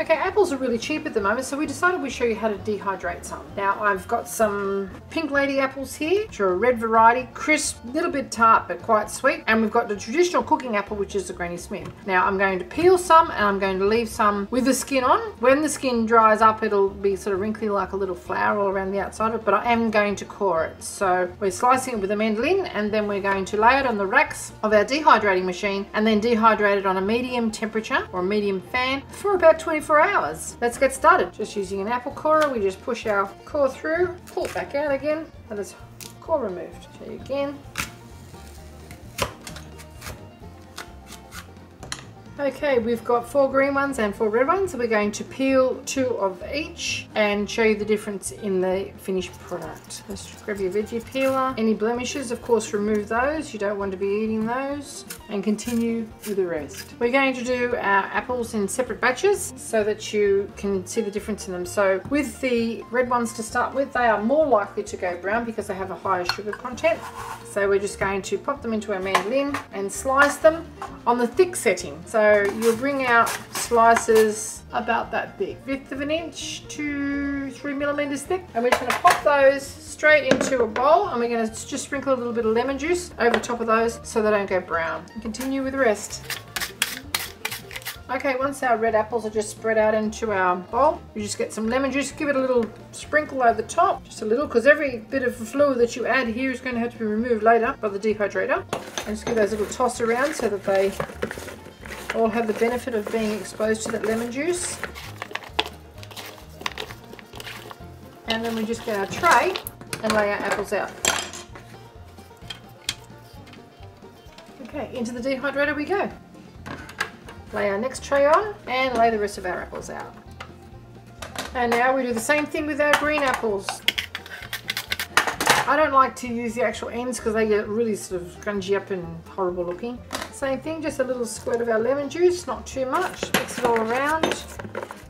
Okay, apples are really cheap at the moment, so we decided we'd show you how to dehydrate some. Now I've got some Pink Lady apples here, which are a red variety, crisp, a little bit tart but quite sweet. And we've got the traditional cooking apple, which is the Granny Smith. Now I'm going to peel some and I'm going to leave some with the skin on. When the skin dries up, it'll be sort of wrinkly like a little flower all around the outside of it, but I am going to core it. So we're slicing it with a mandolin and then we're going to lay it on the racks of our dehydrating machine and then dehydrate it on a medium temperature or a medium fan for about 24 hours. Let's get started. Just using an apple corer, we just push our core through, pull it back out again, and it's core removed. Show you again. Okay, we've got 4 green ones and 4 red ones, so we're going to peel 2 of each and show you the difference in the finished product. Let's grab your veggie peeler. Any blemishes, of course, remove those. You don't want to be eating those, and continue with the rest. We're going to do our apples in separate batches so that you can see the difference in them. So with the red ones to start with, they are more likely to go brown because they have a higher sugar content. So we're just going to pop them into our mandolin and slice them on the thick setting. So you'll bring out slices about that big, width of 1 inch to 3 millimeters thick, and we're just going to pop those straight into a bowl, and we're going to just sprinkle a little bit of lemon juice over the top of those so they don't go brown. And continue with the rest. Okay, once our red apples are just spread out into our bowl, you just get some lemon juice, give it a little sprinkle over the top, just a little, because every bit of fluid that you add here is going to have to be removed later by the dehydrator. And just give those a little toss around so that they all have the benefit of being exposed to that lemon juice. And then we just get our tray and lay our apples out. Okay, into the dehydrator we go. Lay our next tray on and lay the rest of our apples out. And now we do the same thing with our green apples. I don't like to use the actual ends because they get really sort of scrungy up and horrible looking. Same thing, just a little squirt of our lemon juice, not too much. Mix it all around.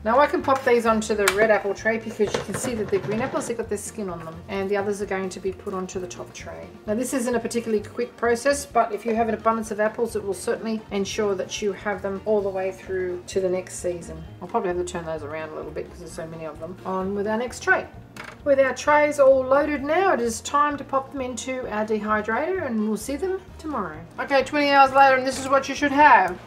Now I can pop these onto the red apple tray because you can see that the green apples have got their skin on them, and the others are going to be put onto the top tray. Now this isn't a particularly quick process, but if you have an abundance of apples, it will certainly ensure that you have them all the way through to the next season. I'll probably have to turn those around a little bit because there's so many of them. On with our next tray. With our trays all loaded now, it is time to pop them into our dehydrator and we'll see them tomorrow. Okay, 20 hours later, and this is what you should have.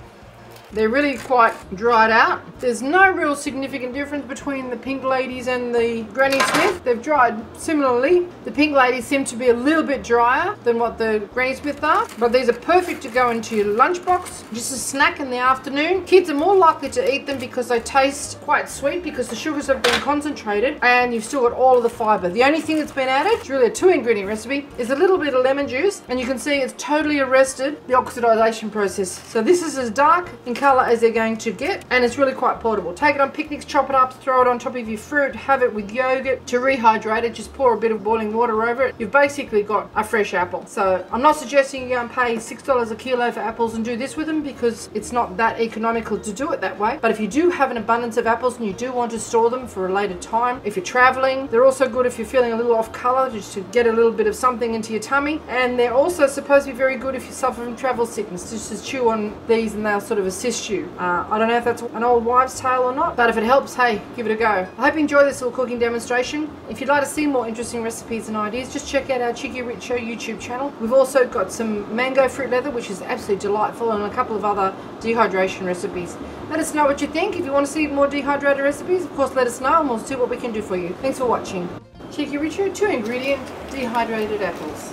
They're really quite dried out. There's no real significant difference between the Pink Ladies and the Granny Smith. They've dried similarly. The Pink Ladies seem to be a little bit drier than what the Granny Smith are, but these are perfect to go into your lunchbox, just a snack in the afternoon. Kids are more likely to eat them because they taste quite sweet because the sugars have been concentrated and you've still got all of the fiber. The only thing that's been added, it's really a 2-ingredient recipe, is a little bit of lemon juice, and you can see it's totally arrested the oxidization process. So this is as dark in colour as they're going to get, and it's really quite portable. Take it on picnics, chop it up, throw it on top of your fruit, have it with yogurt. To rehydrate it, just pour a bit of boiling water over it. You've basically got a fresh apple. So I'm not suggesting you go and pay $6 a kilo for apples and do this with them because it's not that economical to do it that way. But if you do have an abundance of apples and you do want to store them for a later time, if you're traveling, they're also good if you're feeling a little off color, just to get a little bit of something into your tummy. And they're also supposed to be very good if you suffer from travel sickness, just to chew on these and they'll sort of assist you. I don't know if that's an old wives' tale or not, but if it helps, hey, give it a go. I hope you enjoy this little cooking demonstration. If you'd like to see more interesting recipes and ideas, just check out our cheekyricho YouTube channel. We've also got some mango fruit leather, which is absolutely delightful, and a couple of other dehydration recipes. Let us know what you think. If you want to see more dehydrated recipes, of course, let us know and we'll see what we can do for you. Thanks for watching. Cheekyricho, 2-ingredient dehydrated apples.